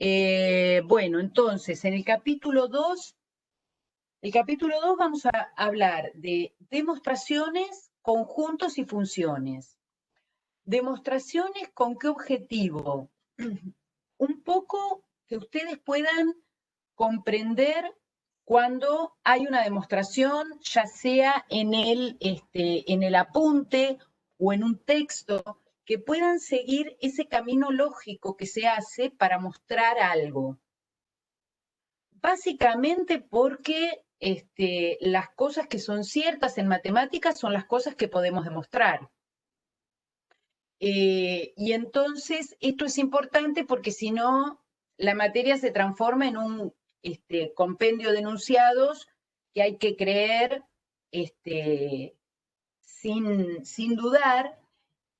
Bueno, entonces, en el capítulo 2 vamos a hablar de demostraciones, conjuntos y funciones. Demostraciones, ¿con qué objetivo? Un poco que ustedes puedan comprender cuando hay una demostración, ya sea en el apunte o en un texto, que puedan seguir ese camino lógico que se hace para mostrar algo. Básicamente porque las cosas que son ciertas en matemáticas son las cosas que podemos demostrar. Y entonces esto es importante porque si no, la materia se transforma en un compendio de enunciados que hay que creer sin dudar,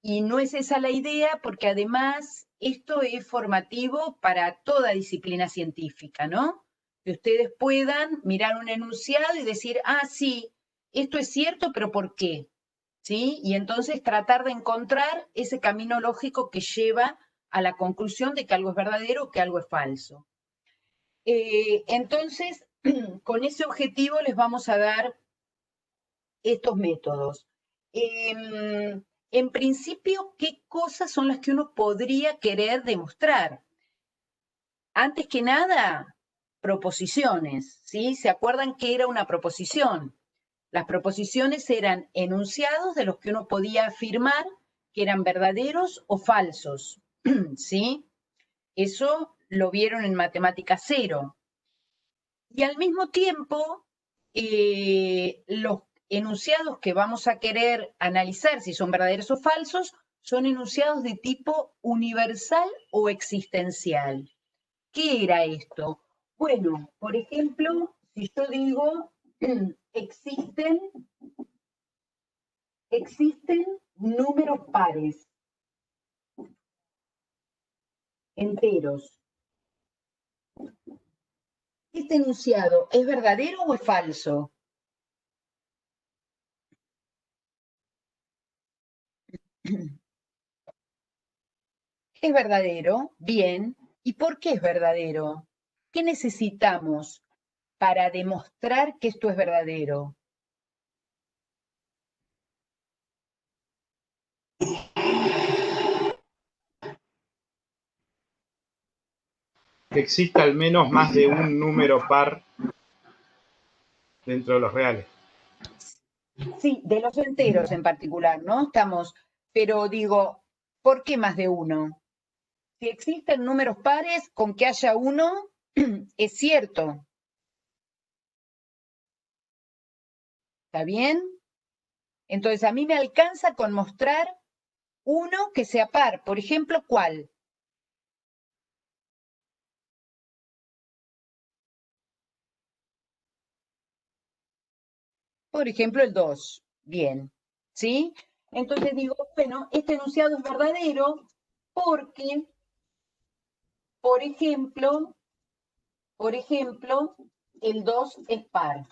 y no es esa la idea, porque además esto es formativo para toda disciplina científica, ¿no? Que ustedes puedan mirar un enunciado y decir, ah, sí, esto es cierto, pero ¿por qué? ¿Sí? Y entonces tratar de encontrar ese camino lógico que lleva a la conclusión de que algo es verdadero o que algo es falso. Entonces, con ese objetivo les vamos a dar estos métodos. En principio, ¿qué cosas son las que uno podría querer demostrar? Antes que nada, proposiciones, ¿sí? ¿Se acuerdan qué era una proposición? Las proposiciones eran enunciados de los que uno podía afirmar que eran verdaderos o falsos, ¿sí? Eso lo vieron en matemática cero. Y al mismo tiempo, los enunciados que vamos a querer analizar si son verdaderos o falsos son enunciados de tipo universal o existencial. ¿Qué era esto? Bueno, por ejemplo, si yo digo existen números pares, enteros. ¿Este enunciado es verdadero o es falso? ¿Es verdadero? Bien. ¿Y por qué es verdadero? ¿Qué necesitamos para demostrar que esto es verdadero? Que exista al menos más de un número par dentro de los reales. Sí, de los enteros en particular, ¿no? Pero digo, ¿por qué más de uno? Si existen números pares, con que haya uno, es cierto. ¿Está bien? Entonces, a mí me alcanza con mostrar uno que sea par. Por ejemplo, ¿cuál? Por ejemplo, el 2. Bien. ¿Sí? Entonces digo, bueno, este enunciado es verdadero porque, por ejemplo, el 2 es par.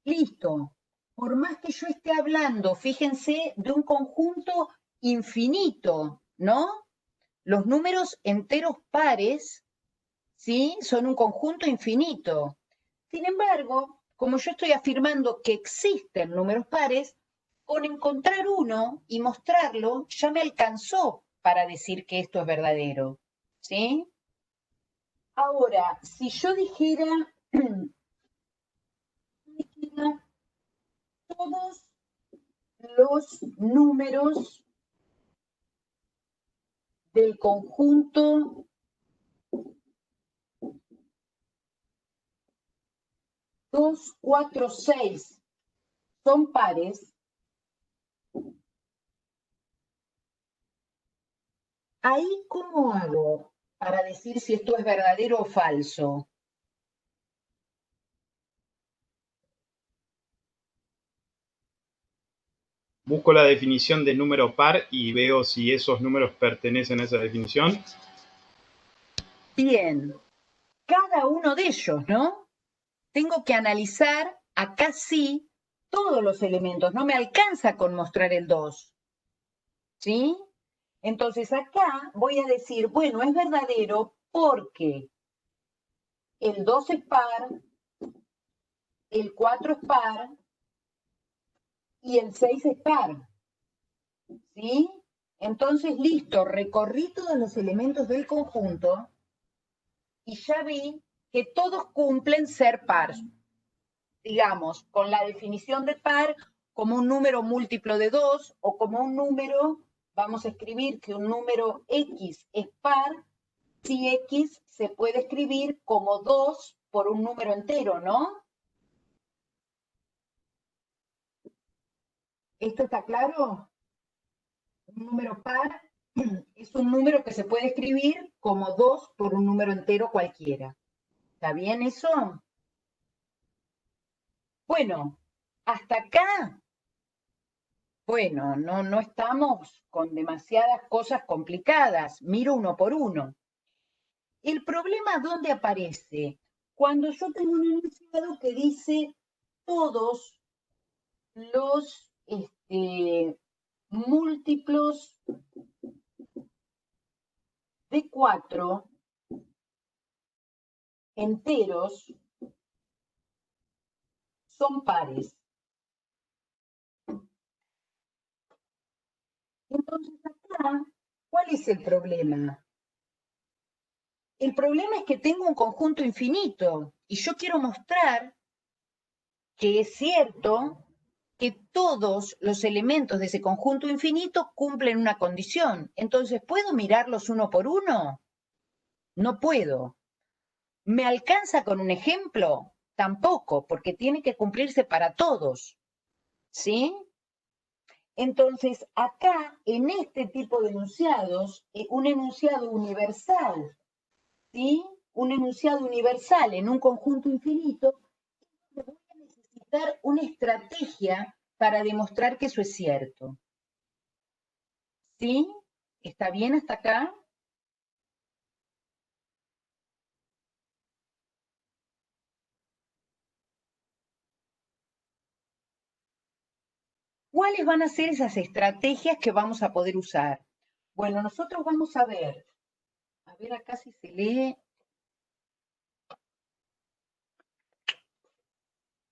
Listo. Por más que yo esté hablando, fíjense, de un conjunto infinito, ¿no? Los números enteros pares, ¿sí? Son un conjunto infinito. Sin embargo, como yo estoy afirmando que existen números pares, con encontrar uno y mostrarlo ya me alcanzó para decir que esto es verdadero, ¿sí? Ahora, si yo dijera todos los números del conjunto 2, 4, 6 son pares, ahí ¿cómo hago para decir si esto es verdadero o falso? Busco la definición de número par y veo si esos números pertenecen a esa definición. Bien, cada uno de ellos, ¿no? Tengo que analizar acá sí todos los elementos, no me alcanza con mostrar el 2, ¿sí? Entonces acá voy a decir, bueno, es verdadero porque el 2 es par, el 4 es par y el 6 es par. ¿Sí? Entonces, listo, recorrí todos los elementos del conjunto y ya vi que todos cumplen ser par. Digamos, con la definición de par como un número múltiplo de 2 o como un número, vamos a escribir que un número X es par si X se puede escribir como 2 por un número entero, ¿no? ¿Esto está claro? Un número par es un número que se puede escribir como 2 por un número entero cualquiera. ¿Está bien eso? Bueno, hasta acá, bueno, no estamos con demasiadas cosas complicadas. Miro uno por uno. El problema, ¿dónde aparece? Cuando yo tengo un enunciado que dice todos los múltiplos de 4 enteros son pares. Entonces acá, ¿cuál es el problema? El problema es que tengo un conjunto infinito y yo quiero mostrar que es cierto que todos los elementos de ese conjunto infinito cumplen una condición. Entonces, ¿puedo mirarlos uno por uno? No puedo. ¿Me alcanza con un ejemplo? Tampoco, porque tiene que cumplirse para todos. ¿Sí? Entonces, acá, en este tipo de enunciados, un enunciado universal, ¿sí? Un enunciado universal en un conjunto infinito, voy a necesitar una estrategia para demostrar que eso es cierto. ¿Sí? ¿Está bien hasta acá? ¿Cuáles van a ser esas estrategias que vamos a poder usar? Bueno, nosotros vamos a ver acá si se lee.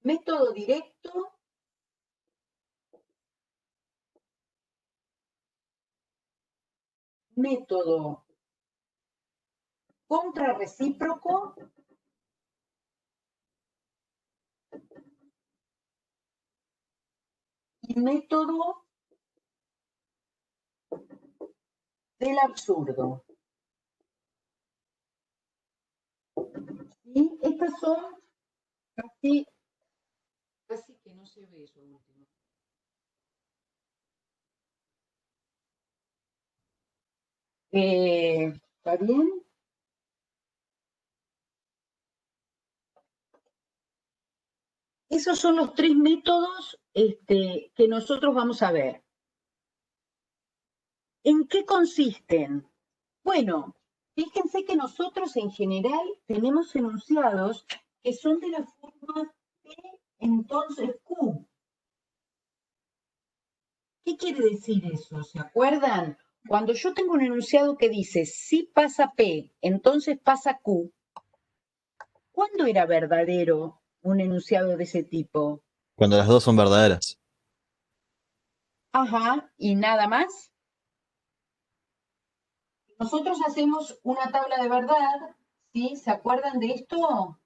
Método directo. Método contrarrecíproco. Y método del absurdo. ¿Sí? Estas son casi que no se ve eso último. ¿Está bien? Esos son los 3 métodos que nosotros vamos a ver. ¿En qué consisten? Bueno, fíjense que nosotros en general tenemos enunciados que son de la forma P, entonces Q. ¿Qué quiere decir eso? ¿Se acuerdan? Cuando yo tengo un enunciado que dice si pasa P, entonces pasa Q, ¿cuándo era verdadero un enunciado de ese tipo? Cuando las dos son verdaderas. Ajá, y nada más. Nosotros hacemos una tabla de verdad, ¿sí? ¿Se acuerdan de esto?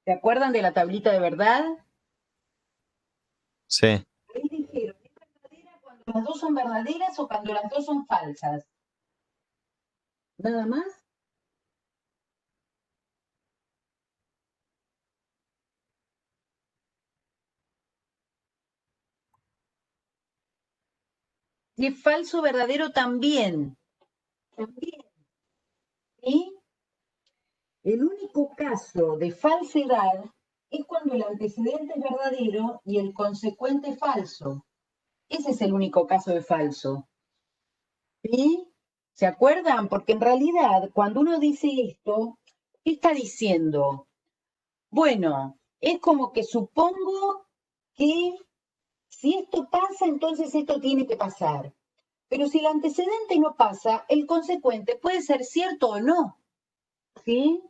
¿Se acuerdan de la tablita de verdad? Sí. Ahí dijeron, ¿es verdadera cuando las dos son verdaderas o cuando las dos son falsas? ¿Nada más? Y es falso verdadero también. También. ¿Sí? El único caso de falsedad es cuando el antecedente es verdadero y el consecuente es falso. Ese es el único caso de falso. ¿Sí? ¿Se acuerdan? Porque en realidad, cuando uno dice esto, ¿qué está diciendo? Bueno, es como que supongo que si esto pasa, entonces esto tiene que pasar. Pero si el antecedente no pasa, el consecuente puede ser cierto o no, ¿sí?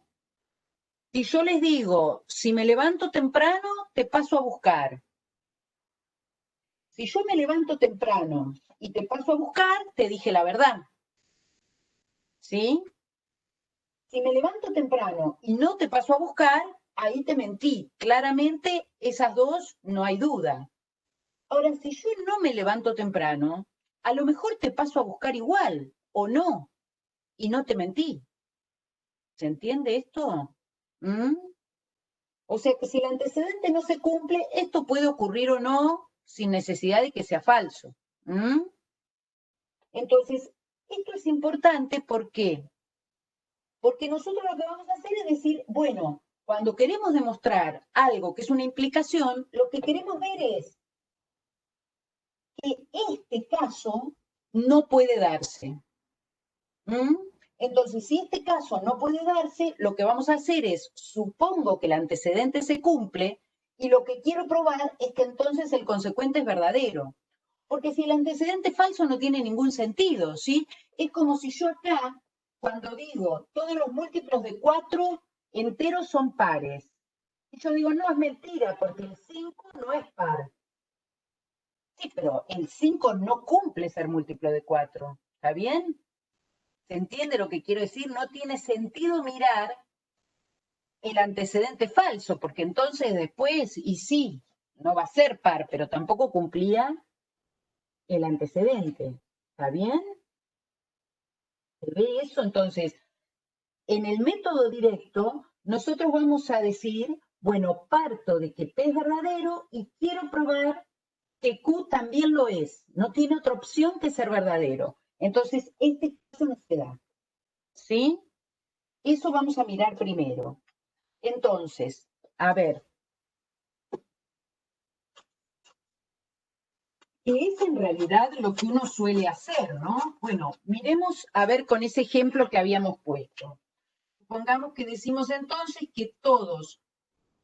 Si yo les digo, si me levanto temprano, te paso a buscar. Si yo me levanto temprano y te paso a buscar, te dije la verdad, ¿sí? Si me levanto temprano y no te paso a buscar, ahí te mentí. Claramente, esas dos no hay duda. Ahora, si yo no me levanto temprano, a lo mejor te paso a buscar igual, o no, y no te mentí. ¿Se entiende esto? ¿Mm? O sea que si el antecedente no se cumple, esto puede ocurrir o no, sin necesidad de que sea falso. ¿Mm? Entonces, esto es importante, ¿por qué? Porque nosotros lo que vamos a hacer es decir, bueno, cuando queremos demostrar algo que es una implicación, lo que queremos ver es que este caso no puede darse. ¿Mm? Entonces, si este caso no puede darse, lo que vamos a hacer es, supongo que el antecedente se cumple, y lo que quiero probar es que entonces el consecuente es verdadero. Porque si el antecedente es falso no tiene ningún sentido, ¿sí? Es como si yo acá, cuando digo todos los múltiplos de 4 enteros son pares, y yo digo, no, es mentira, porque el 5 no es par. Sí, pero el 5 no cumple ser múltiplo de 4, ¿está bien? ¿Se entiende lo que quiero decir? No tiene sentido mirar el antecedente falso, porque entonces después, y sí, no va a ser par, pero tampoco cumplía el antecedente. ¿Está bien? ¿Se ve eso? Entonces, en el método directo, nosotros vamos a decir, bueno, parto de que P es verdadero y quiero probar que Q también lo es. No tiene otra opción que ser verdadero. Entonces, este caso no se da. ¿Sí? Eso vamos a mirar primero. Entonces, a ver, ¿qué es en realidad lo que uno suele hacer, no? Bueno, miremos a ver con ese ejemplo que habíamos puesto. Supongamos que decimos entonces que todos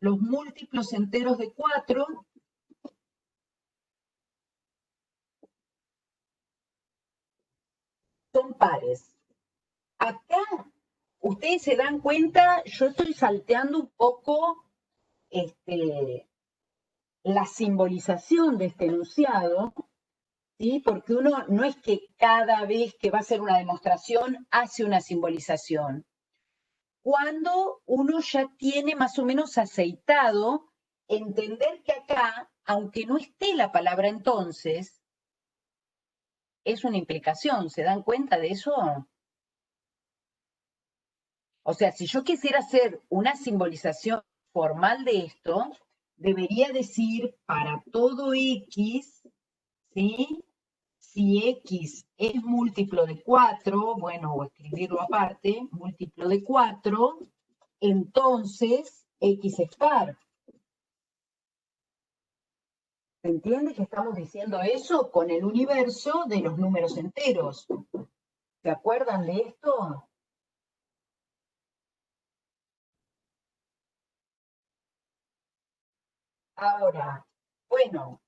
los múltiplos enteros de 4 son pares. Acá, ustedes se dan cuenta, yo estoy salteando un poco la simbolización de este enunciado, ¿sí? Porque uno no es que cada vez que va a hacer una demostración hace una simbolización. Cuando uno ya tiene más o menos aceitado, entender que acá, aunque no esté la palabra entonces, es una implicación. ¿Se dan cuenta de eso? O sea, si yo quisiera hacer una simbolización formal de esto, debería decir para todo X, ¿sí? Si X es múltiplo de 4, bueno, o escribirlo aparte, múltiplo de 4, entonces X es par. ¿Se entiende que estamos diciendo eso con el universo de los números enteros? ¿Se acuerdan de esto? Ahora, bueno,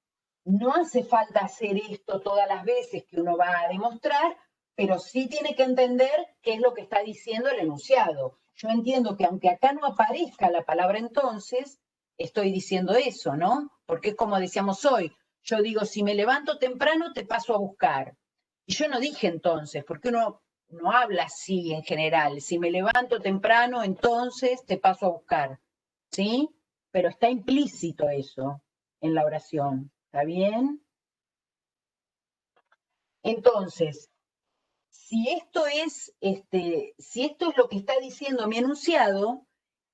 no hace falta hacer esto todas las veces que uno va a demostrar, pero sí tiene que entender qué es lo que está diciendo el enunciado. Yo entiendo que aunque acá no aparezca la palabra entonces, estoy diciendo eso, ¿no? Porque es como decíamos hoy, yo digo, si me levanto temprano te paso a buscar. Y yo no dije entonces, porque uno no habla así en general. Si me levanto temprano, entonces te paso a buscar. ¿Sí? Pero está implícito eso en la oración. ¿Está bien? Entonces, si esto es lo que está diciendo mi enunciado,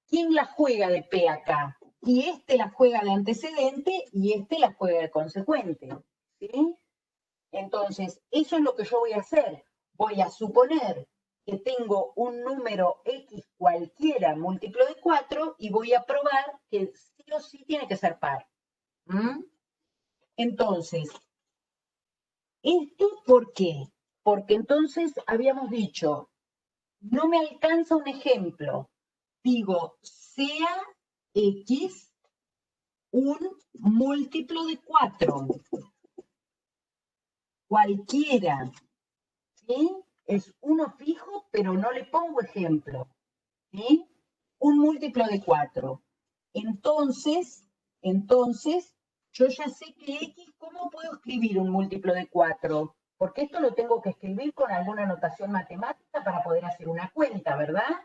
¿quién la juega de P acá? Y este la juega de antecedente y este la juega de consecuente. ¿Sí? Entonces, eso es lo que yo voy a hacer. Voy a suponer que tengo un número X cualquiera múltiplo de 4 y voy a probar que sí o sí tiene que ser par. ¿Mm? Entonces, ¿esto por qué? Porque entonces habíamos dicho, no me alcanza un ejemplo. Digo, sea X un múltiplo de 4. cualquiera, ¿sí? Es uno fijo, pero no le pongo ejemplo, ¿sí? Un múltiplo de 4. Entonces, yo ya sé que X, ¿cómo puedo escribir un múltiplo de 4? Porque esto lo tengo que escribir con alguna notación matemática para poder hacer una cuenta, ¿verdad?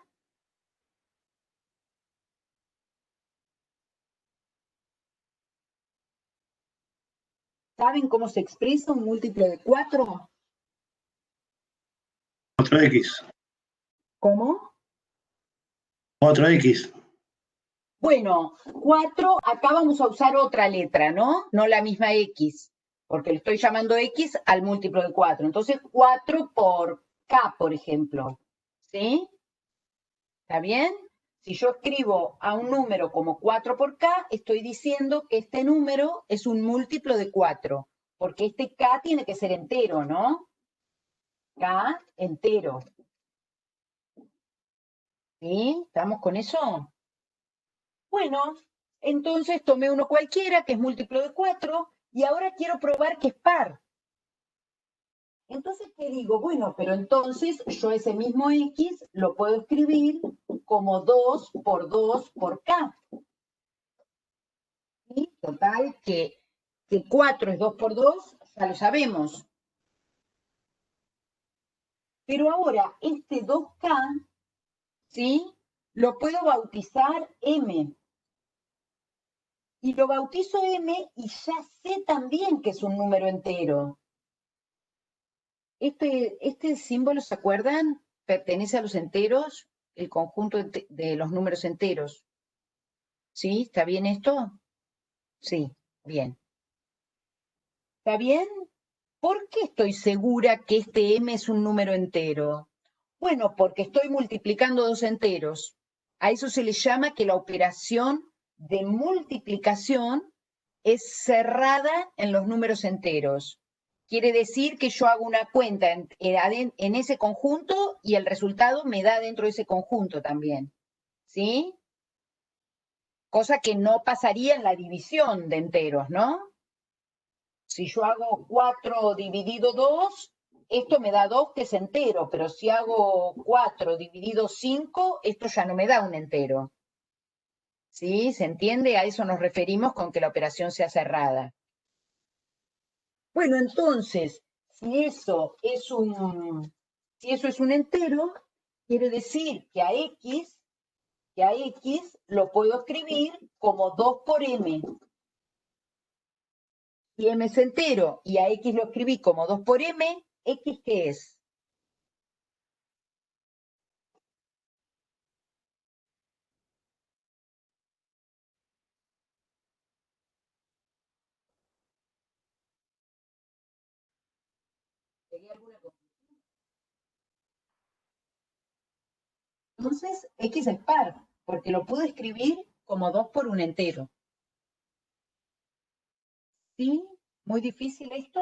¿Saben cómo se expresa un múltiplo de 4? 4x. ¿Cómo? 4x. Bueno, 4, acá vamos a usar otra letra, ¿no? No la misma X, porque le estoy llamando X al múltiplo de 4. Entonces, 4 por K, por ejemplo. ¿Sí? ¿Está bien? Si yo escribo a un número como 4 por K, estoy diciendo que este número es un múltiplo de 4, porque este K tiene que ser entero, ¿no? K entero. ¿Sí? ¿Estamos con eso? Bueno, entonces tomé uno cualquiera, que es múltiplo de 4, y ahora quiero probar que es par. Entonces, ¿qué digo? Bueno, pero entonces yo ese mismo X lo puedo escribir como 2 por 2 por K. ¿Sí? Total, que 4 es 2 por 2, ya lo sabemos. Pero ahora, este 2K, ¿sí? Lo puedo bautizar M. Y lo bautizo M y ya sé también que es un número entero. Este símbolo, ¿se acuerdan? Pertenece a los enteros, el conjunto de los números enteros. ¿Sí? ¿Está bien esto? Sí, bien. ¿Está bien? ¿Por qué estoy segura que este m es un número entero? Bueno, porque estoy multiplicando dos enteros. A eso se le llama que la operación de multiplicación es cerrada en los números enteros. Quiere decir que yo hago una cuenta en ese conjunto y el resultado me da dentro de ese conjunto también. ¿Sí? Cosa que no pasaría en la división de enteros, ¿no? Si yo hago 4 dividido 2, esto me da 2 que es entero, pero si hago 4 dividido 5, esto ya no me da un entero. ¿Sí? ¿Se entiende? A eso nos referimos con que la operación sea cerrada. Bueno, entonces, si eso es un entero, quiere decir que a X lo puedo escribir como 2 por M. Si M es entero y a X lo escribí como 2 por M, ¿X qué es? ¿Sería alguna conclusión? Entonces, X es par, porque lo puedo escribir como 2 por un entero. ¿Sí? ¿Muy difícil esto?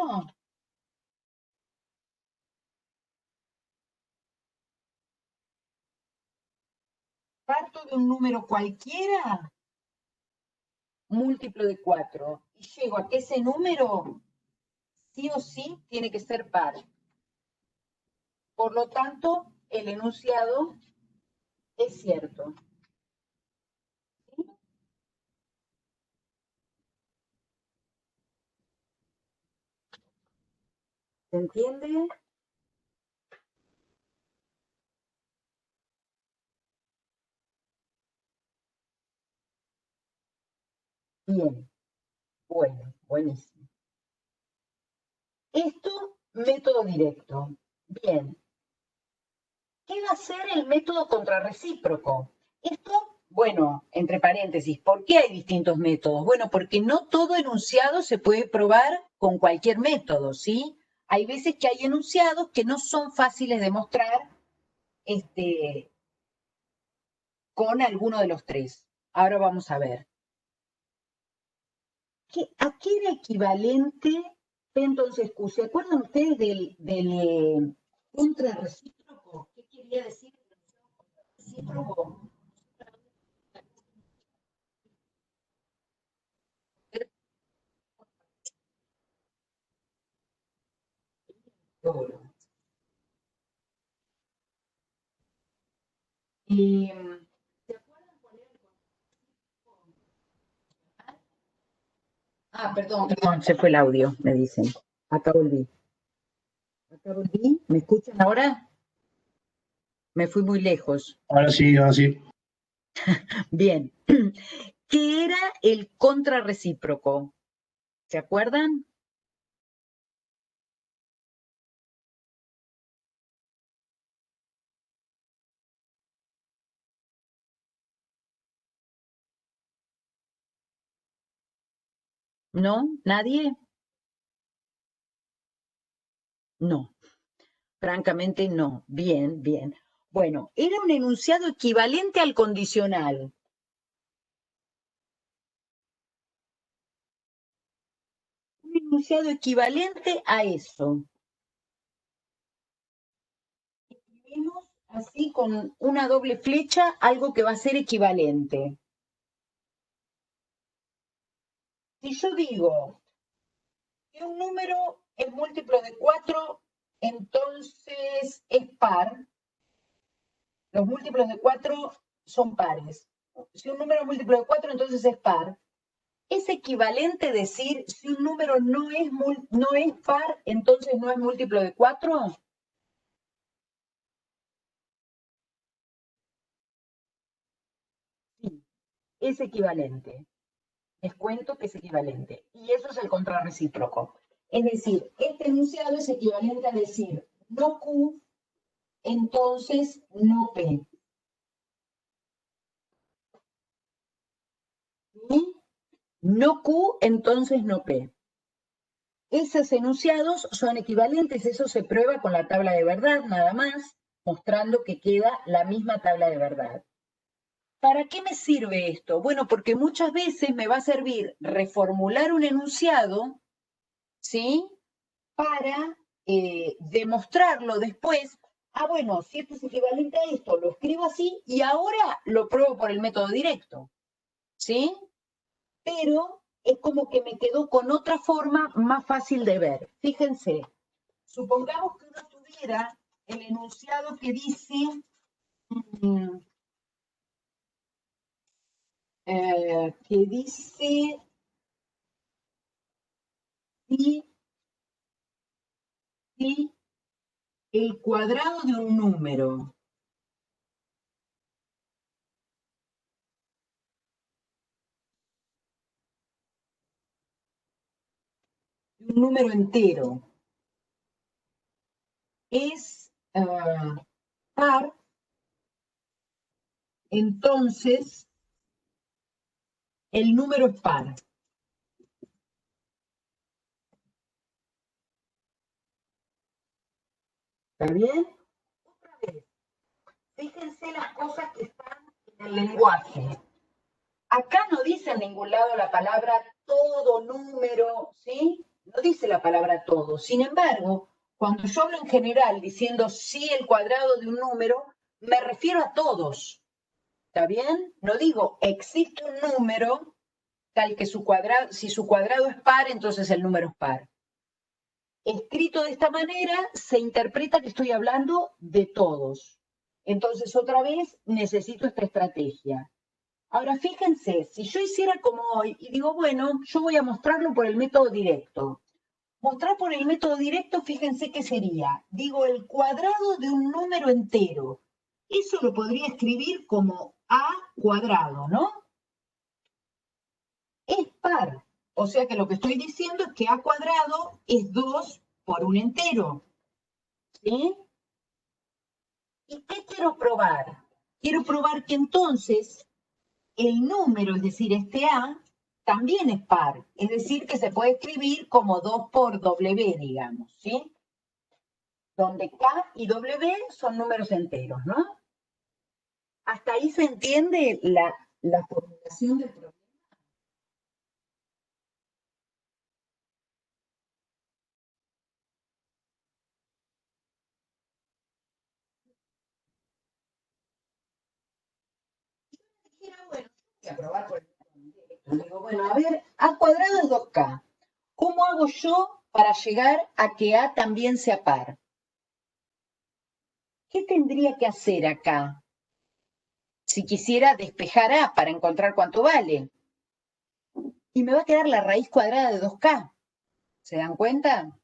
Parto de un número cualquiera, múltiplo de 4, y llego a que ese número sí o sí tiene que ser par. Por lo tanto, el enunciado es cierto. ¿Sí? ¿Se entiende? Bien, bueno, buenísimo. Esto, método directo. Bien. ¿Qué va a ser el método contrarrecíproco? Esto, bueno, entre paréntesis, ¿por qué hay distintos métodos? Bueno, porque no todo enunciado se puede probar con cualquier método, ¿sí? Hay veces que hay enunciados que no son fáciles de mostrar con alguno de los tres. Ahora vamos a ver. ¿A qué era equivalente P entonces Q? ¿Se acuerdan ustedes del contrarrecíproco? ¿Qué quería decir el recíproco? Toro. ¿Se acuerdan cuál era el perdón, se fue el audio, me dicen. Acá volví. ¿Me escuchan ahora? Me fui muy lejos. Ahora sí, ahora sí. Bien. ¿Qué era el contrarrecíproco? ¿Se acuerdan? ¿No? ¿Nadie? No. Francamente no. Bien, bien. Bueno, era un enunciado equivalente al condicional. Un enunciado equivalente a eso. Escribimos así con una doble flecha algo que va a ser equivalente. Si yo digo que un número es múltiplo de 4, entonces es par. Los múltiplos de 4 son pares. Si un número es múltiplo de 4, entonces es par. ¿Es equivalente decir si un número no es par, entonces no es múltiplo de 4? Sí, es equivalente. Les cuento que es equivalente. Y eso es el contrarrecíproco. Es decir, este enunciado es equivalente a decir no Q, entonces no P. ¿Sí? No Q, entonces no P. Esos enunciados son equivalentes, eso se prueba con la tabla de verdad, nada más, mostrando que queda la misma tabla de verdad. ¿Para qué me sirve esto? Bueno, porque muchas veces me va a servir reformular un enunciado, ¿sí? Para demostrarlo después. Ah, bueno, si esto es equivalente a esto, lo escribo así y ahora lo pruebo por el método directo, ¿sí? Pero es como que me quedó con otra forma más fácil de ver. Fíjense, supongamos que uno tuviera el enunciado que dice, mm, si el cuadrado de un número entero es par, entonces el número es par. ¿Está bien? Otra vez, fíjense las cosas que están en el lenguaje. Acá no dice en ningún lado la palabra todo número, ¿sí? No dice la palabra todo. Sin embargo, cuando yo hablo en general diciendo sí el cuadrado de un número, me refiero a todos. ¿Está bien? No digo existe un número tal que su cuadrado, si su cuadrado es par, entonces el número es par. Escrito de esta manera, se interpreta que estoy hablando de todos. Entonces, otra vez, necesito esta estrategia. Ahora, fíjense, si yo hiciera como hoy y digo, bueno, yo voy a mostrarlo por el método directo. Mostrar por el método directo, fíjense qué sería. Digo, el cuadrado de un número entero. Eso lo podría escribir como a cuadrado, ¿no? Es par. O sea que lo que estoy diciendo es que a cuadrado es 2 por un entero. ¿Sí? ¿Y qué quiero probar? Quiero probar que entonces el número, es decir, este A, también es par. Es decir, que se puede escribir como 2 por W, digamos, ¿sí? Donde K y W son números enteros, ¿no? ¿Hasta ahí se entiende la formulación del problema? Bueno, voy a probar por el método directo. Digo, bueno, a ver, A cuadrado es 2K. ¿Cómo hago yo para llegar a que A también sea par. ¿Qué tendría que hacer acá? Si quisiera despejar A para encontrar cuánto vale. Y me va a quedar la raíz cuadrada de 2K. ¿Se dan cuenta?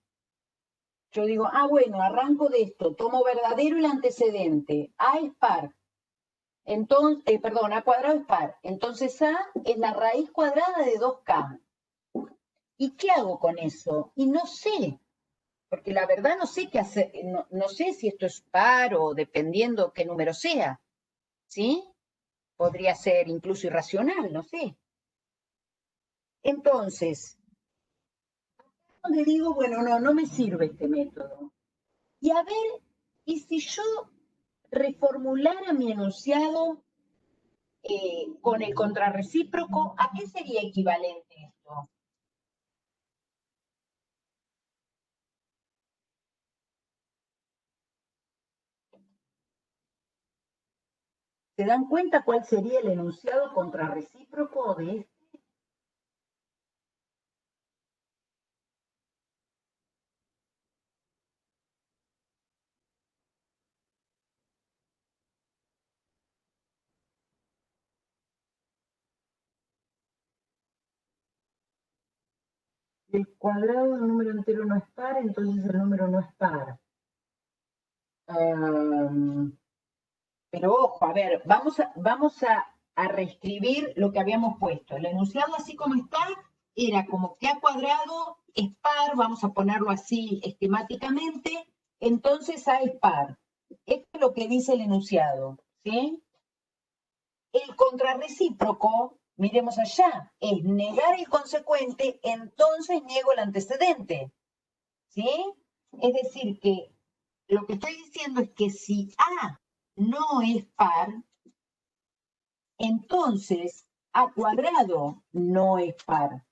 Yo digo, bueno, arranco de esto, tomo verdadero el antecedente. A es par. Entonces, perdón, A cuadrado es par. Entonces A es la raíz cuadrada de 2K. ¿Y qué hago con eso? Y no sé, porque la verdad no sé qué hacer, no sé si esto es par o dependiendo qué número sea, ¿sí? Podría ser incluso irracional, no sé. Entonces, le digo, bueno, no me sirve este método. Y a ver, ¿y si yo reformulara mi enunciado con el contrarrecíproco, a qué sería equivalente esto? ¿Se dan cuenta cuál sería el enunciado contrarrecíproco de esto? El cuadrado del número entero no es par, entonces el número no es par. Pero ojo, a ver, vamos a reescribir lo que habíamos puesto. El enunciado así como está era como que A cuadrado es par, vamos a ponerlo así esquemáticamente, entonces A es par. Esto es lo que dice el enunciado, ¿sí? El contrarrecíproco, miremos allá, es negar el consecuente, entonces niego el antecedente, ¿sí? Es decir, que lo que estoy diciendo es que si A no es par, entonces A cuadrado no es par.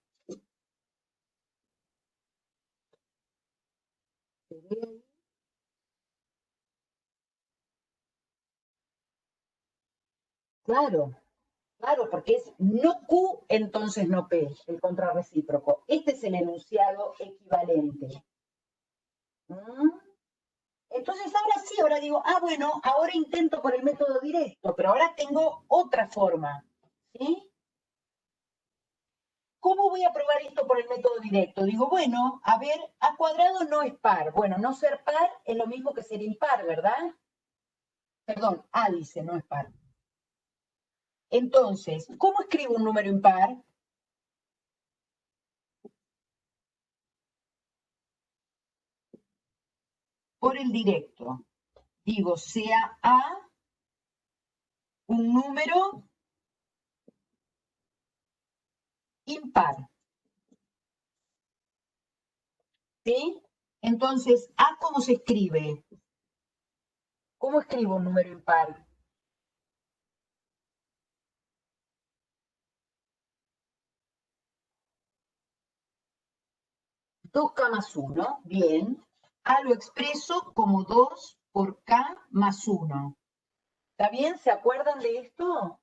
Claro, claro, porque es no Q, entonces no P, el contrarrecíproco. Este es el enunciado equivalente. ¿Mm? Entonces ahora sí, ahora digo, bueno, ahora intento por el método directo, pero ahora tengo otra forma. ¿Sí? ¿Cómo voy a probar esto por el método directo? Digo, bueno, a ver, A cuadrado no es par. Bueno, no ser par es lo mismo que ser impar, ¿verdad? Perdón, A dice, no es par. Entonces, ¿cómo escribo un número impar? Por el directo. Digo, sea A un número impar. ¿Sí? Entonces, ¿A cómo se escribe? ¿Cómo escribo un número impar? 2K más 1, bien. A lo expreso como 2 por K más 1. ¿Está bien? ¿Se acuerdan de esto?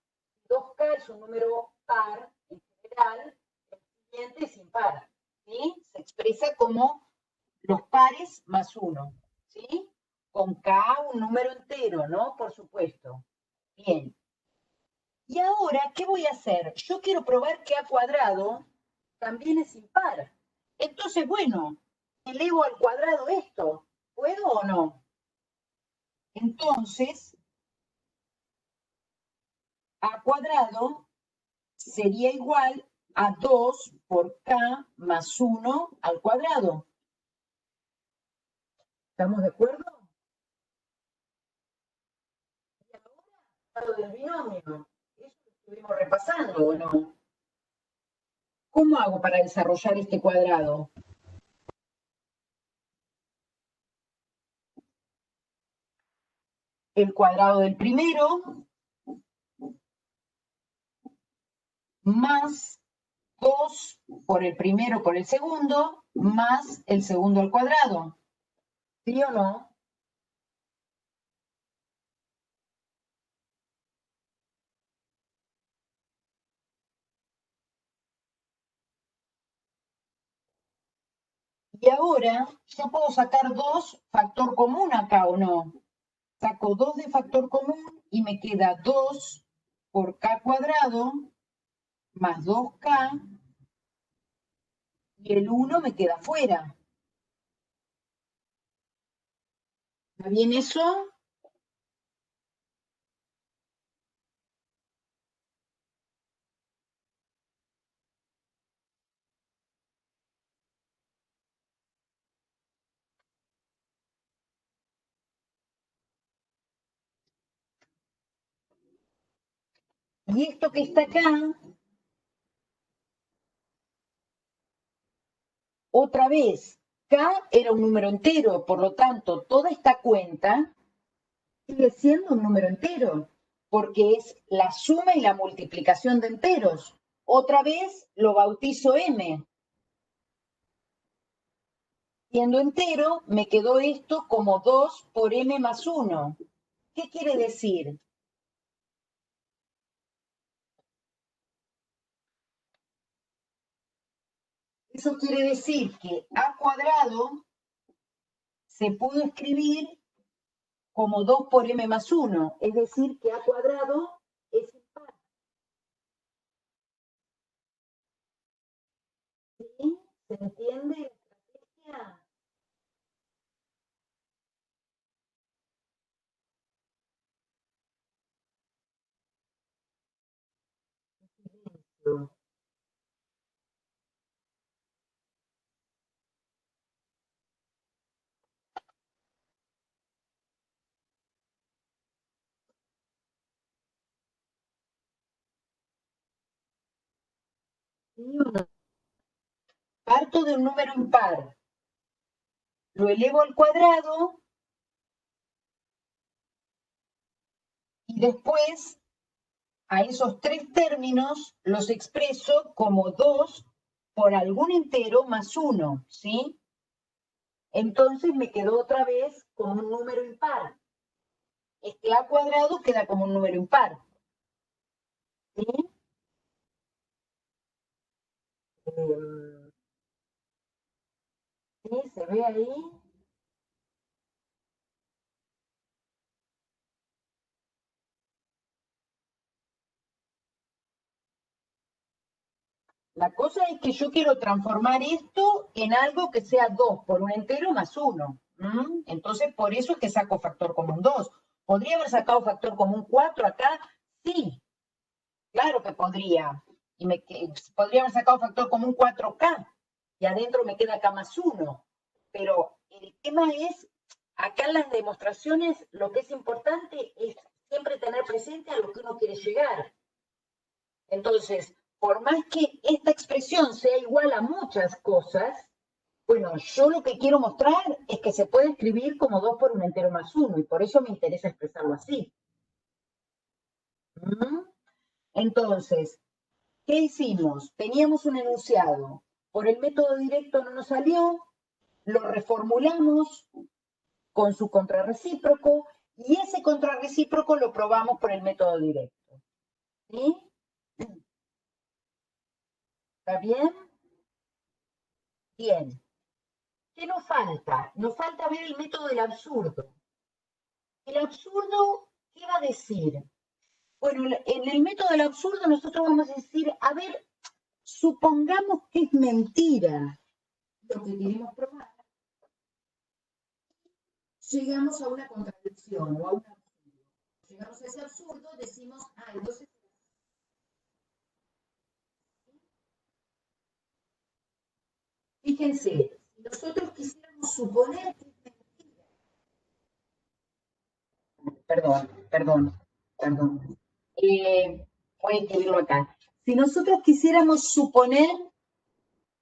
2K es un número par en general, el siguiente es impar. ¿Sí? Se expresa como los pares más 1. ¿Sí? Con K un número entero, ¿no? Por supuesto. Bien. Y ahora, ¿qué voy a hacer? Yo quiero probar que A cuadrado también es impar. Entonces, bueno, elevo al cuadrado esto. ¿Puedo o no? Entonces, A cuadrado sería igual a 2 por K más 1 al cuadrado. ¿Estamos de acuerdo? Y ahora, del binomio. Eso lo estuvimos repasando, ¿o no? ¿Cómo hago para desarrollar este cuadrado? El cuadrado del primero más 2 por el primero por el segundo, más el segundo al cuadrado. ¿Sí o no? Y ahora yo puedo sacar 2 factor común acá, ¿o no? Saco 2 de factor común y me queda 2 por k cuadrado más 2k y el 1 me queda fuera. ¿Está bien eso? Y esto que está acá, otra vez, k era un número entero, por lo tanto, toda esta cuenta sigue siendo un número entero, porque es la suma y la multiplicación de enteros. Otra vez lo bautizo m. Siendo entero, me quedó esto como 2 por m más 1. ¿Qué quiere decir? Eso quiere decir que a cuadrado se pudo escribir como 2 por m más 1, es decir, que a cuadrado es impar. ¿Sí? ¿Se entiende la estrategia? ¿Sí o no? Parto de un número impar, lo elevo al cuadrado y después a esos 3 términos los expreso como 2 por algún entero más 1, ¿sí? Entonces me quedó otra vez como un número impar. Este a cuadrado queda como un número impar. ¿Sí? ¿Sí? ¿Se ve ahí? La cosa es que yo quiero transformar esto en algo que sea 2 por un entero más 1. Entonces, por eso es que saco factor común 2. ¿Podría haber sacado factor común 4 acá? Sí, claro que podría. Podría haber sacado factor común 4k y adentro me queda k más 1. Pero el tema es, acá en las demostraciones, lo que es importante es siempre tener presente a lo que uno quiere llegar. Entonces, por más que esta expresión sea igual a muchas cosas, bueno, yo lo que quiero mostrar es que se puede escribir como 2 por un entero más 1 y por eso me interesa expresarlo así. Entonces, ¿qué hicimos? Teníamos un enunciado. Por el método directo no nos salió, lo reformulamos con su contrarrecíproco y ese contrarrecíproco lo probamos por el método directo. ¿Sí? ¿Está bien? Bien. ¿Qué nos falta? Nos falta ver el método del absurdo. El absurdo, ¿qué va a decir? Bueno, en el método del absurdo nosotros vamos a decir, a ver, supongamos que es mentira lo que queremos probar. Llegamos a una contradicción o a un absurdo. Llegamos a ese absurdo, decimos, entonces, fíjense, si nosotros quisiéramos suponer que es mentira, perdón. Voy a escribirlo acá. Si nosotros quisiéramos suponer,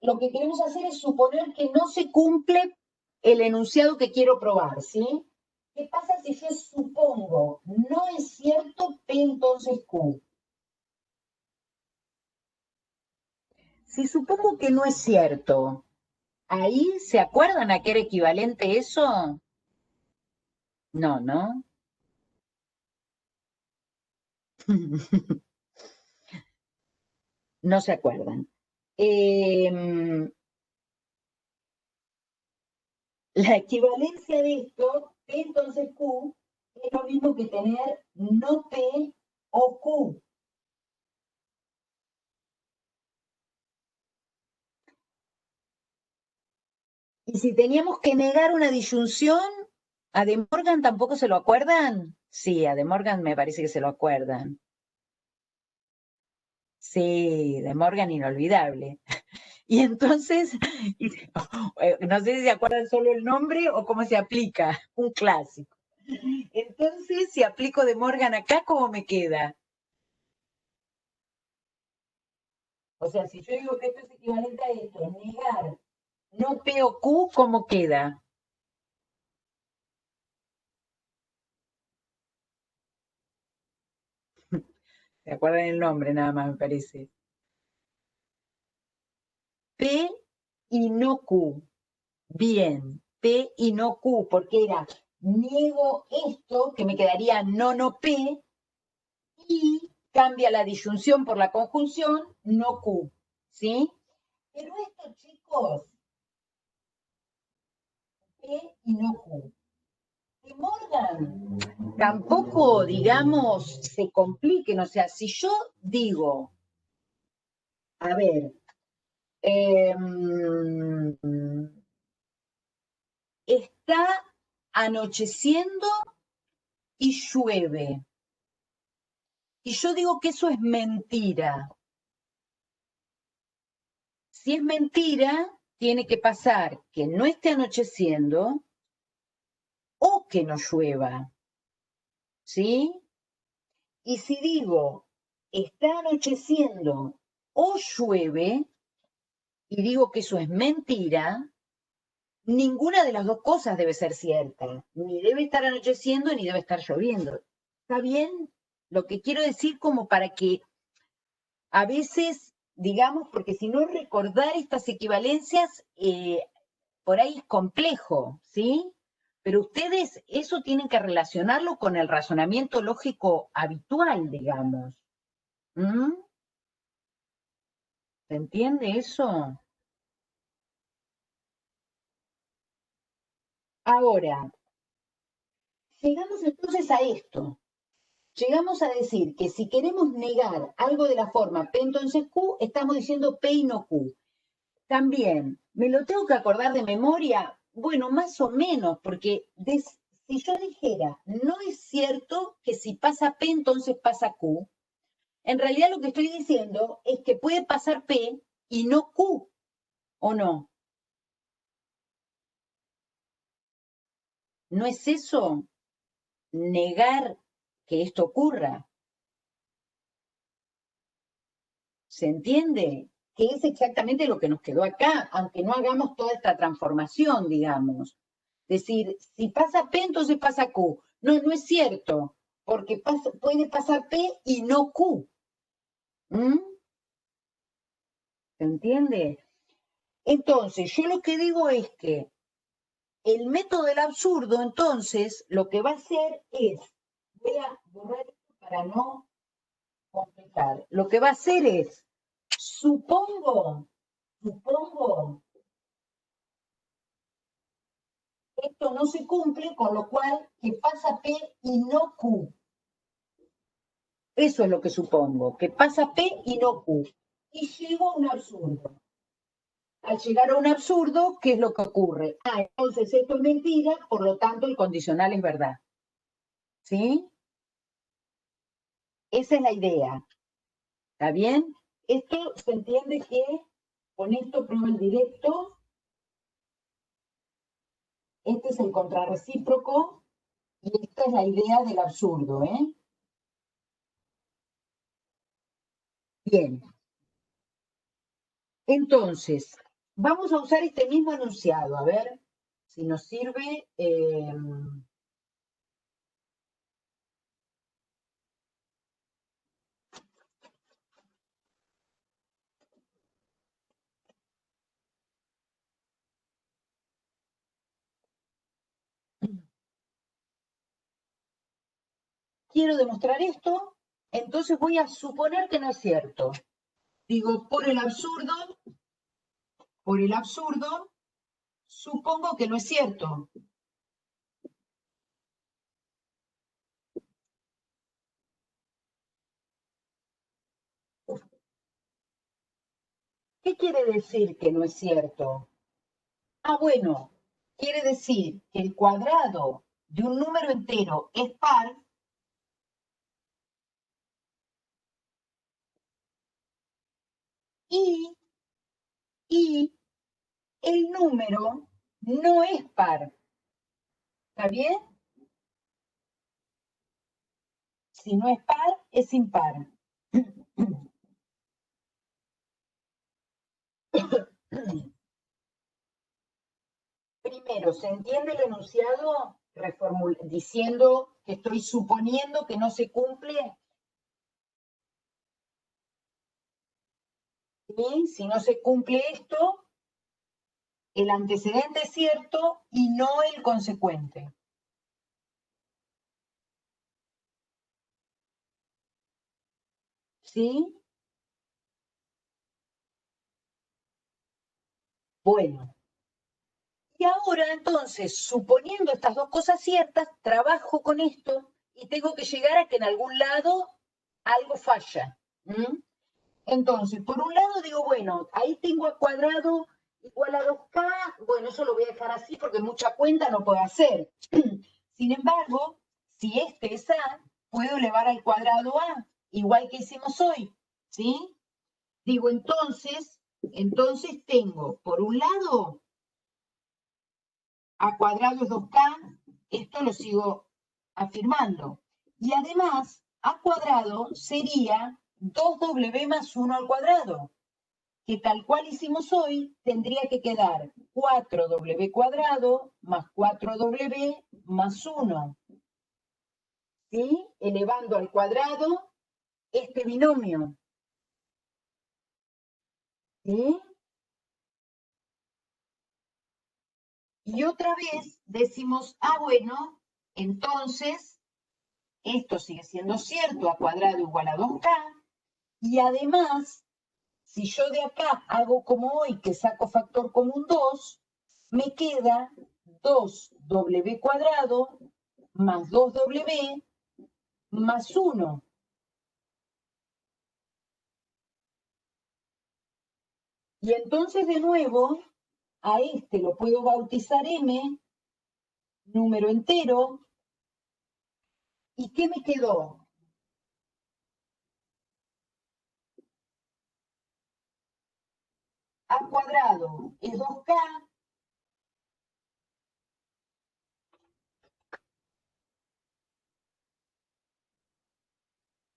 lo que queremos hacer es suponer que no se cumple el enunciado que quiero probar, ¿sí? ¿Qué pasa si yo supongo no es cierto P entonces Q? Si supongo que no es cierto, ahí, ¿se acuerdan a qué era equivalente eso? No, ¿no? No se acuerdan. La equivalencia de esto, P entonces Q, es lo mismo que tener no P o Q. Y si teníamos que negar una disyunción, ¿a De Morgan tampoco se lo acuerdan? Sí, a De Morgan me parece que se lo acuerdan. Sí, De Morgan inolvidable. Y entonces, no sé si se acuerdan solo el nombre o cómo se aplica, un clásico. Entonces, si aplico De Morgan acá, ¿cómo me queda? O sea, si yo digo que esto es equivalente a esto, negar no P o Q, ¿cómo queda? ¿Se acuerdan el nombre nada más, me parece? P y no Q. Bien, P y no Q, porque era niego esto, que me quedaría no P, y cambia la disyunción por la conjunción, no Q. ¿Sí? Pero esto, chicos, P y no Q. De Morgan tampoco, digamos, se compliquen. O sea, si yo digo, a ver, está anocheciendo y llueve. Y yo digo que eso es mentira. Si es mentira, tiene que pasar que no esté anocheciendo o que no llueva. ¿Sí? Y si digo, está anocheciendo o llueve, y digo que eso es mentira, ninguna de las dos cosas debe ser cierta. Ni debe estar anocheciendo ni debe estar lloviendo. ¿Está bien? Lo que quiero decir como para que a veces, digamos, porque si no recordar estas equivalencias, por ahí es complejo, ¿sí? Pero ustedes eso tienen que relacionarlo con el razonamiento lógico habitual, digamos. ¿Mm? ¿Se entiende eso? Ahora, llegamos entonces a esto. Llegamos a decir que si queremos negar algo de la forma P entonces Q, estamos diciendo P y no Q. También, ¿me lo tengo que acordar de memoria? Bueno, más o menos, porque si yo dijera, no es cierto que si pasa P entonces pasa Q, en realidad lo que estoy diciendo es que puede pasar P y no Q, ¿o no? ¿No es eso negar que esto ocurra? ¿Se entiende? Que es exactamente lo que nos quedó acá, aunque no hagamos toda esta transformación, digamos. Es decir, si pasa P, entonces pasa Q. No, no es cierto, porque puede pasar P y no Q. ¿Mm? ¿Se entiende? Entonces, yo lo que digo es que el método del absurdo, entonces, lo que va a hacer es, voy a borrar esto para no complicar, lo que va a hacer es, supongo, esto no se cumple, con lo cual que pasa P y no Q. Eso es lo que supongo, que pasa P y no Q. Y llego a un absurdo. Al llegar a un absurdo, ¿qué es lo que ocurre? Entonces esto es mentira, por lo tanto el condicional es verdad. ¿Sí? Esa es la idea. ¿Está bien? Esto se entiende que con esto pruebo el directo. Este es el contrarrecíproco y esta es la idea del absurdo, ¿eh? Bien. Entonces, vamos a usar este mismo enunciado, a ver si nos sirve. Quiero demostrar esto, entonces voy a suponer que no es cierto. Digo, por el absurdo, supongo que no es cierto. ¿Qué quiere decir que no es cierto? Ah, bueno, quiere decir que el cuadrado de un número entero es par y el número no es par. ¿Está bien? Si no es par, es impar. Primero, ¿se entiende el enunciado? Diciendo que estoy suponiendo que no se cumple. ¿Sí? Si no se cumple esto, el antecedente es cierto y no el consecuente. ¿Sí? Bueno. Y ahora entonces, suponiendo estas dos cosas ciertas, trabajo con esto y tengo que llegar a que en algún lado algo falla. Entonces, por un lado digo, bueno, ahí tengo a cuadrado igual a 2K, bueno, eso lo voy a dejar así porque mucha cuenta no puedo hacer. Sin embargo, si este es A, puedo elevar al cuadrado A, igual que hicimos hoy, ¿sí? Digo, entonces tengo, por un lado, A cuadrado es 2K, esto lo sigo afirmando. Y además, A cuadrado sería 2W más 1 al cuadrado, que tal cual hicimos hoy, tendría que quedar 4W cuadrado más 4W más 1. ¿Sí? Elevando al cuadrado este binomio. ¿Sí? Y otra vez decimos, ah, bueno, entonces esto sigue siendo cierto, a cuadrado igual a 2K, y además, si yo de acá hago como hoy, que saco factor común 2, me queda 2W cuadrado más 2W más 1. Y entonces de nuevo, a este lo puedo bautizar M, número entero. ¿Y qué me quedó? A cuadrado es 2K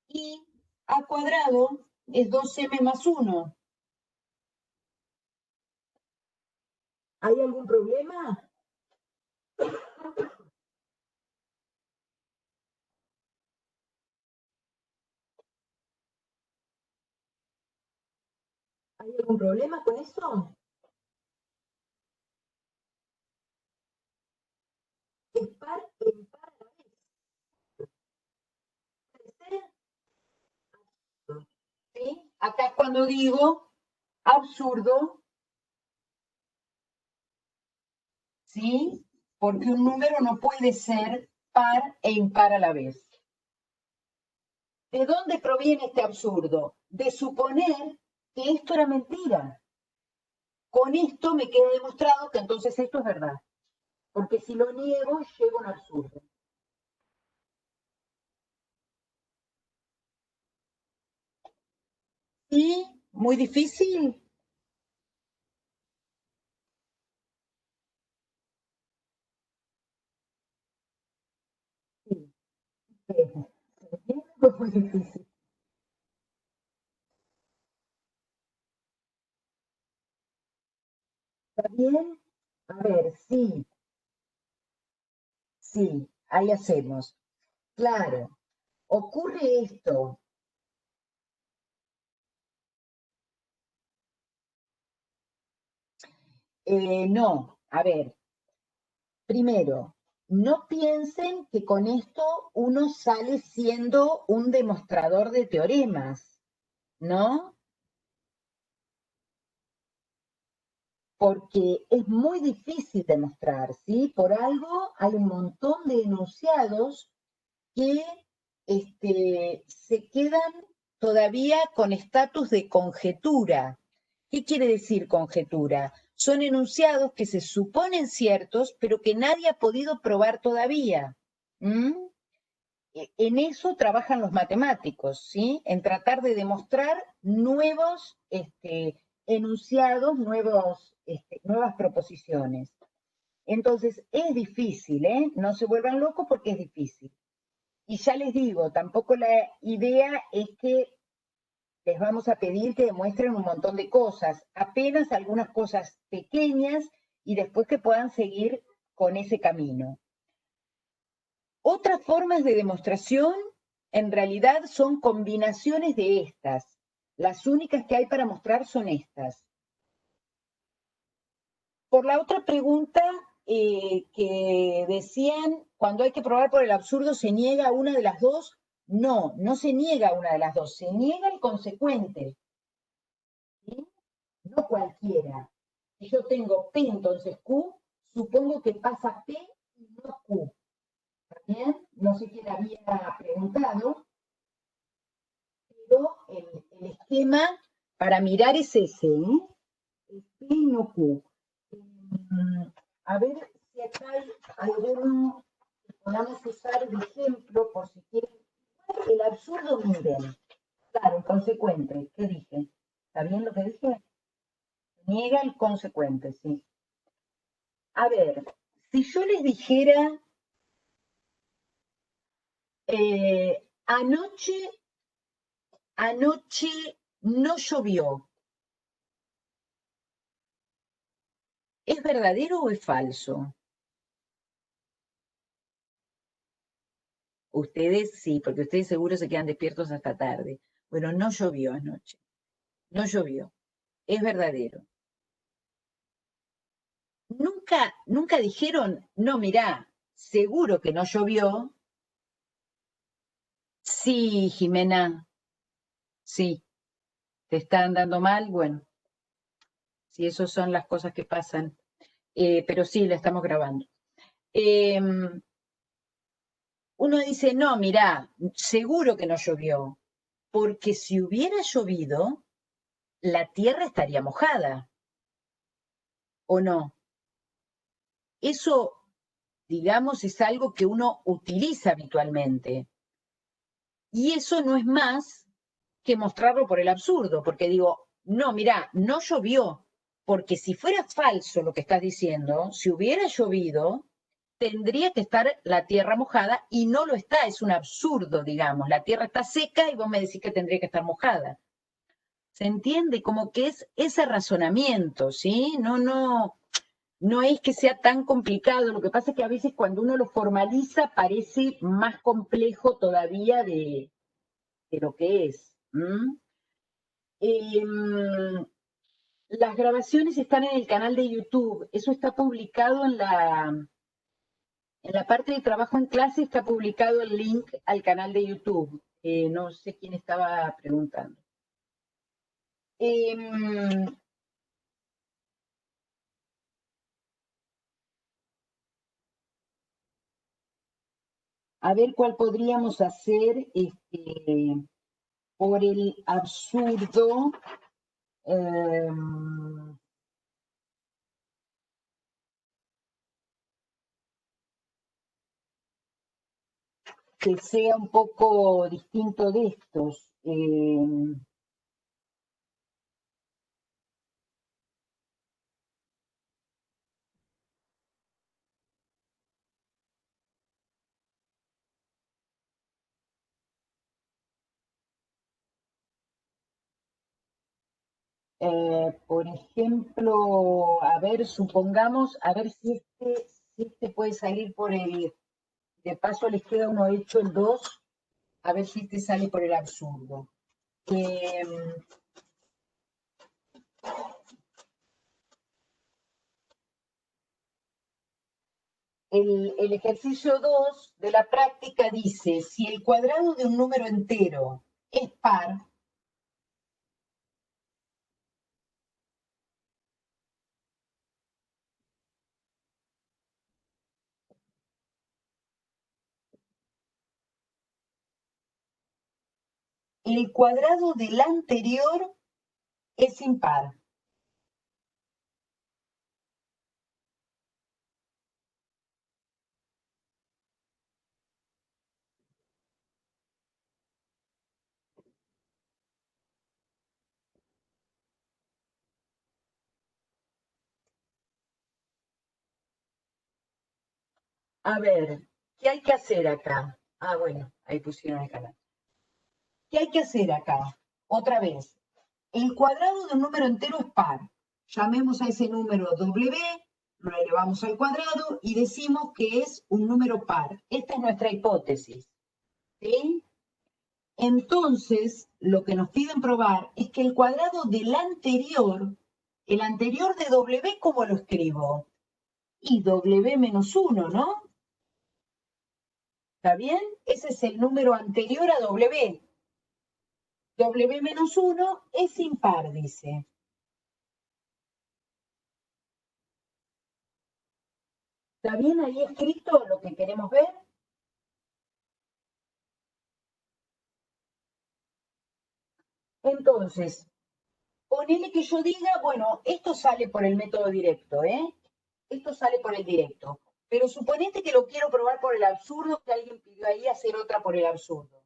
y A cuadrado es 2M más 1. ¿Hay algún problema? ¿Hay algún problema con eso? Es par en par a la vez. ¿Puede ser? ¿Sí? Acá es cuando digo absurdo, ¿sí? Porque un número no puede ser par e impar a la vez. ¿De dónde proviene este absurdo? De suponer que esto era mentira. Con esto me queda demostrado que entonces esto es verdad. Porque si lo niego, llego a un absurdo. ¿Sí? ¿Muy difícil? Sí. Muy difícil. ¿Está bien? A ver, sí, sí, ahí hacemos. Claro, ocurre esto. No, a ver, primero, no piensen que con esto uno sale siendo un demostrador de teoremas, ¿no? porque es muy difícil demostrar, ¿sí? Por algo hay un montón de enunciados que se quedan todavía con estatus de conjetura. ¿Qué quiere decir conjetura? Son enunciados que se suponen ciertos, pero que nadie ha podido probar todavía. En eso trabajan los matemáticos, ¿sí? En tratar de demostrar nuevos enunciados, nuevas proposiciones. Entonces, es difícil, ¿eh? No se vuelvan locos porque es difícil. Y ya les digo, tampoco la idea es que les vamos a pedir que demuestren un montón de cosas, apenas algunas cosas pequeñas y después que puedan seguir con ese camino. Otras formas de demostración en realidad son combinaciones de estas. Las únicas que hay para mostrar son estas. Por la otra pregunta que decían, cuando hay que probar por el absurdo, ¿se niega una de las dos? No, no se niega una de las dos, se niega el consecuente. ¿Sí? No cualquiera. Si yo tengo P, entonces Q, supongo que pasa P y no Q. ¿Bien? No sé quién había preguntado, pero el esquema para mirar es ese, ¿eh? Es P y no Q. A ver si acá hay alguno que podamos usar de ejemplo, por si quieren. El absurdo, miren. Claro, el consecuente. ¿Qué dije? ¿Está bien lo que dije? Niega el consecuente, sí. A ver, si yo les dijera, anoche no llovió, ¿es verdadero o es falso? Ustedes sí, porque ustedes seguro se quedan despiertos hasta tarde. Bueno, no llovió anoche, no llovió, es verdadero. Nunca dijeron, no, mirá, seguro que no llovió. Sí, Jimena, sí, te están dando mal, bueno, si esas son las cosas que pasan, pero sí, la estamos grabando. Uno dice, no, mirá, seguro que no llovió, porque si hubiera llovido, la tierra estaría mojada, ¿o no? Eso, digamos, es algo que uno utiliza habitualmente. Y eso no es más que mostrarlo por el absurdo, porque digo, no, mirá, no llovió, porque si fuera falso lo que estás diciendo, si hubiera llovido, tendría que estar la tierra mojada y no lo está, es un absurdo, digamos, la tierra está seca y vos me decís que tendría que estar mojada. ¿Se entiende? Como que es ese razonamiento, ¿sí? No es que sea tan complicado, lo que pasa es que a veces cuando uno lo formaliza parece más complejo todavía de lo que es. Las grabaciones están en el canal de YouTube, eso está publicado en la parte de trabajo en clase, está publicado el link al canal de YouTube. No sé quién estaba preguntando. A ver cuál podríamos hacer por el absurdo. Que sea un poco distinto de estos. Por ejemplo, a ver, supongamos, a ver si este puede salir por el, de paso les queda uno hecho el 2, a ver si este sale por el absurdo. El ejercicio 2 de la práctica dice, si el cuadrado de un número entero es par, el cuadrado del anterior es impar. A ver, ¿qué hay que hacer acá? Ah, bueno, ahí pusieron el canal. ¿Qué hay que hacer acá? Otra vez, el cuadrado de un número entero es par. Llamemos a ese número W, lo elevamos al cuadrado y decimos que es un número par. Esta es nuestra hipótesis. ¿Sí? Entonces, lo que nos piden probar es que el cuadrado del anterior, el anterior de W, ¿cómo lo escribo? Y W menos 1, ¿no? ¿Está bien? Ese es el número anterior a W. W menos 1 es impar, dice. ¿Está bien ahí escrito lo que queremos ver? Entonces, ponele que yo diga, bueno, esto sale por el método directo, ¿eh? Esto sale por el directo. Pero suponete que lo quiero probar por el absurdo, que alguien pidió ahí hacer otra por el absurdo.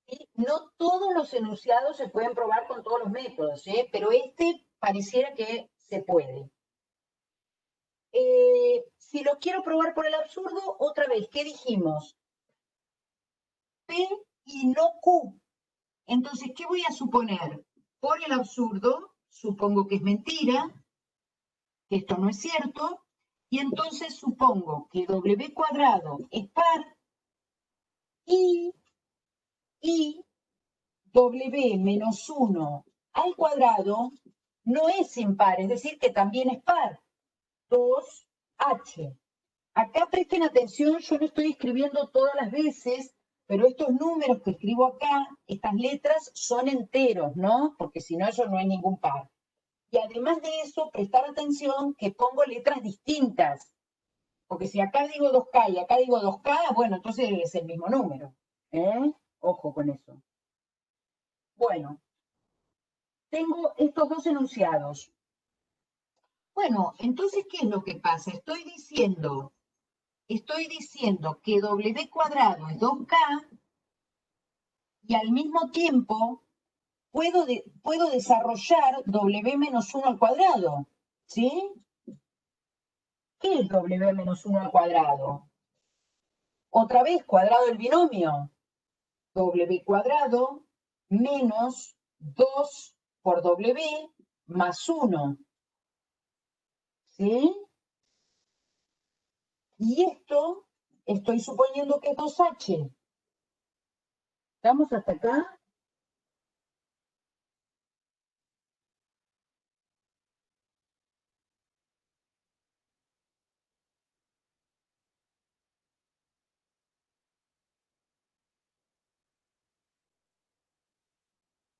¿Sí? No todos los enunciados se pueden probar con todos los métodos, ¿eh? Pero este pareciera que se puede. Si lo quiero probar por el absurdo, otra vez, ¿qué dijimos? P y no Q. Entonces, ¿qué voy a suponer? Por el absurdo, supongo que es mentira, que esto no es cierto, y entonces supongo que W cuadrado es par y W menos 1 al cuadrado no es impar, es decir, que también es par. 2H. Acá presten atención, yo no estoy escribiendo todas las veces, pero estos números que escribo acá, estas letras, son enteros, ¿no? Porque si no, eso no es ningún par. Y además de eso, prestar atención que pongo letras distintas. Porque si acá digo 2K y acá digo 2K, bueno, entonces es el mismo número. Ojo con eso. Bueno, tengo estos dos enunciados. Bueno, entonces, ¿qué es lo que pasa? Estoy diciendo que W cuadrado es 2K y al mismo tiempo puedo desarrollar W menos 1 al cuadrado. ¿Sí? ¿Qué es W menos 1 al cuadrado? Otra vez, cuadrado del binomio. W cuadrado menos 2 por W más 1. ¿Sí? Y esto, estoy suponiendo que es 2H. ¿Estamos hasta acá?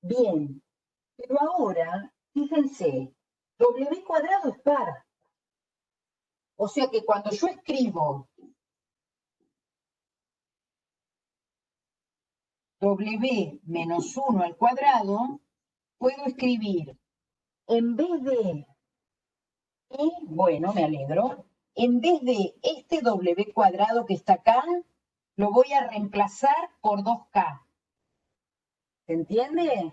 Bien. Pero ahora, fíjense, W cuadrado es par. O sea que cuando yo escribo W menos 1 al cuadrado, puedo escribir, en vez de, bueno, me alegro, en vez de este W cuadrado que está acá, lo voy a reemplazar por 2K. ¿Se entiende?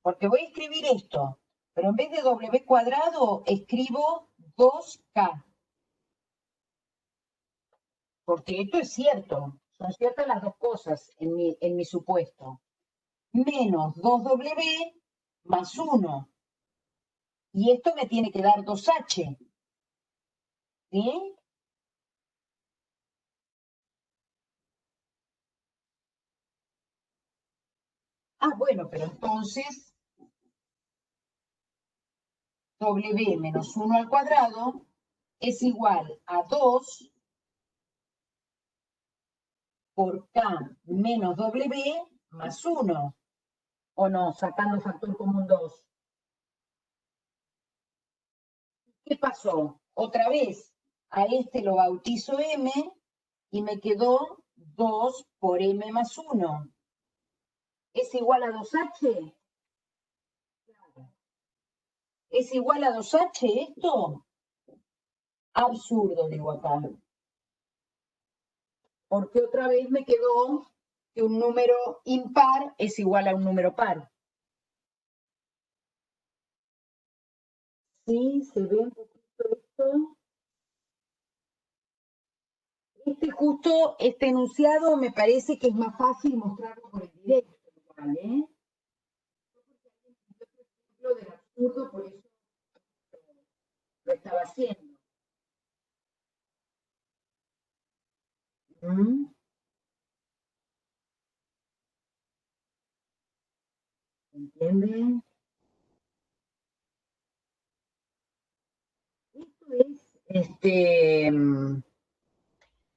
Porque voy a escribir esto, pero en vez de W cuadrado, escribo 2K. Porque esto es cierto, son ciertas las dos cosas en mi supuesto. Menos 2W más 1. Y esto me tiene que dar 2H. ¿Sí? Ah, bueno, pero entonces W menos 1 al cuadrado es igual a 2 por K menos W más 1. ¿O no? Sacando factor común 2. ¿Qué pasó? Otra vez, a este lo bautizo M, y me quedó 2 por M más 1. ¿Es igual a 2H? ¿Es igual a 2H esto? Absurdo, digo acá. Porque otra vez me quedó que un número impar es igual a un número par. Sí, se ve un poquito esto. Este enunciado me parece que es más fácil mostrarlo por el directo, ¿vale? Lo del absurdo, por eso lo estaba haciendo. ¿Entienden? Esto es,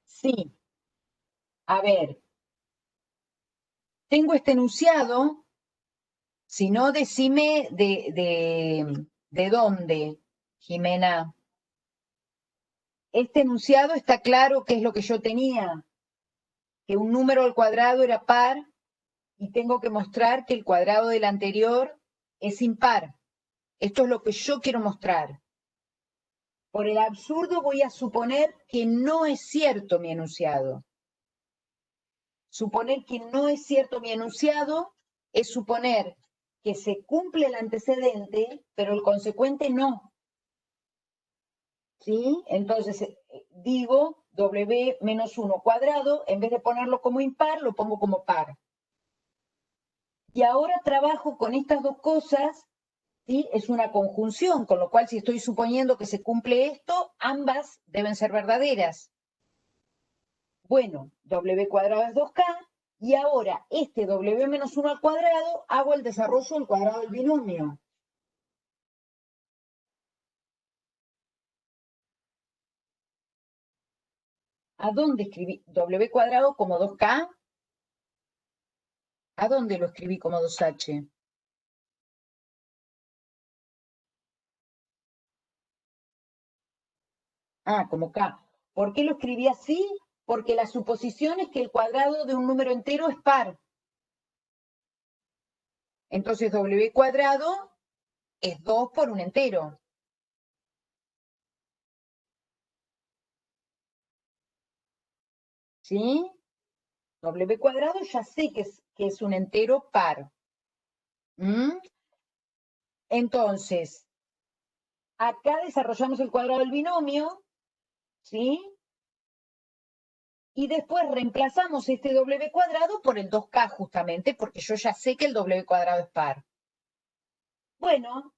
sí, a ver, tengo este enunciado, si no, decime de dónde, Jimena. Este enunciado está claro que es lo que yo tenía, que un número al cuadrado era par y tengo que mostrar que el cuadrado del anterior es impar. Esto es lo que yo quiero mostrar. Por el absurdo voy a suponer que no es cierto mi enunciado. Suponer que no es cierto mi enunciado es suponer que se cumple el antecedente, pero el consecuente no. ¿Sí? Entonces digo W menos 1 cuadrado, en vez de ponerlo como impar, lo pongo como par. Y ahora trabajo con estas dos cosas, ¿sí? Es una conjunción, con lo cual si estoy suponiendo que se cumple esto, ambas deben ser verdaderas. Bueno, W cuadrado es 2K, y ahora este W menos 1 al cuadrado, hago el desarrollo del cuadrado del binomio. ¿A dónde escribí? W cuadrado como 2K. ¿A dónde lo escribí como 2H? Ah, como K. ¿Por qué lo escribí así? Porque la suposición es que el cuadrado de un número entero es par. Entonces W cuadrado es 2 por un entero. ¿Sí? W cuadrado ya sé que es un entero par. Entonces, acá desarrollamos el cuadrado del binomio, ¿sí? Y después reemplazamos este W cuadrado por el 2K justamente, porque yo ya sé que el W cuadrado es par. Bueno,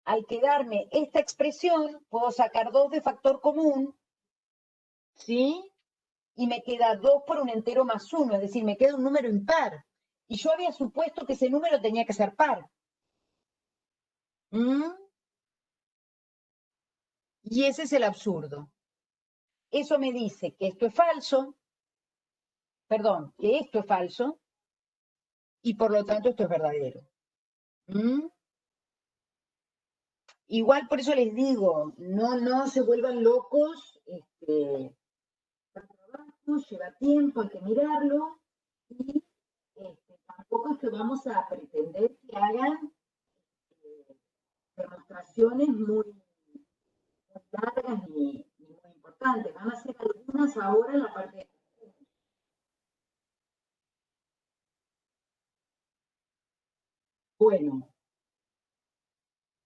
al quedarme esta expresión, puedo sacar 2 de factor común, ¿sí? Y me queda 2 por un entero más 1, es decir, me queda un número impar. Y yo había supuesto que ese número tenía que ser par. Y ese es el absurdo. Eso me dice que esto es falso, perdón, que esto es falso, y por lo tanto esto es verdadero. Igual por eso les digo, no se vuelvan locos, trabajo, lleva tiempo, hay que mirarlo, y tampoco es que vamos a pretender que hagan demostraciones muy largas ni muy importantes. Van a hacer algunas ahora en la parte de... Bueno,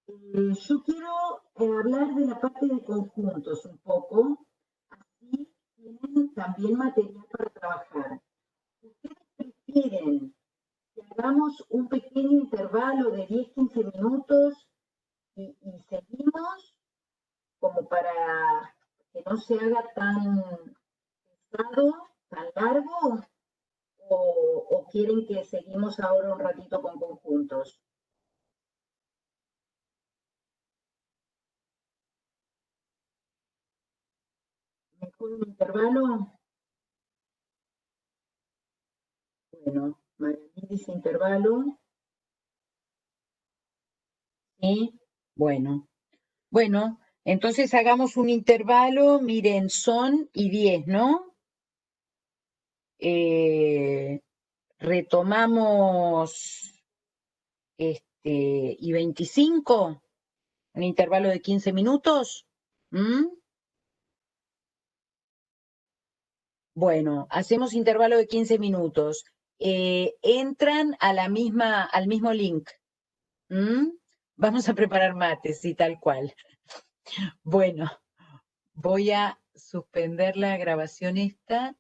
yo quiero hablar de la parte de conjuntos un poco, así tienen también material para trabajar. ¿Ustedes prefieren que hagamos un pequeño intervalo de 10-15 minutos y seguimos como para que no se haga tan pesado, tan largo, o quieren que seguimos ahora un ratito con conjuntos? ¿Mejor un intervalo? Bueno, María dice intervalo. Sí, bueno. Bueno, entonces hagamos un intervalo, miren, son y 10, ¿no? retomamos y 25, un intervalo de 15 minutos. Bueno, hacemos intervalo de 15 minutos. Entran a al mismo link. Vamos a preparar mates y tal cual. Bueno, voy a suspender la grabación esta.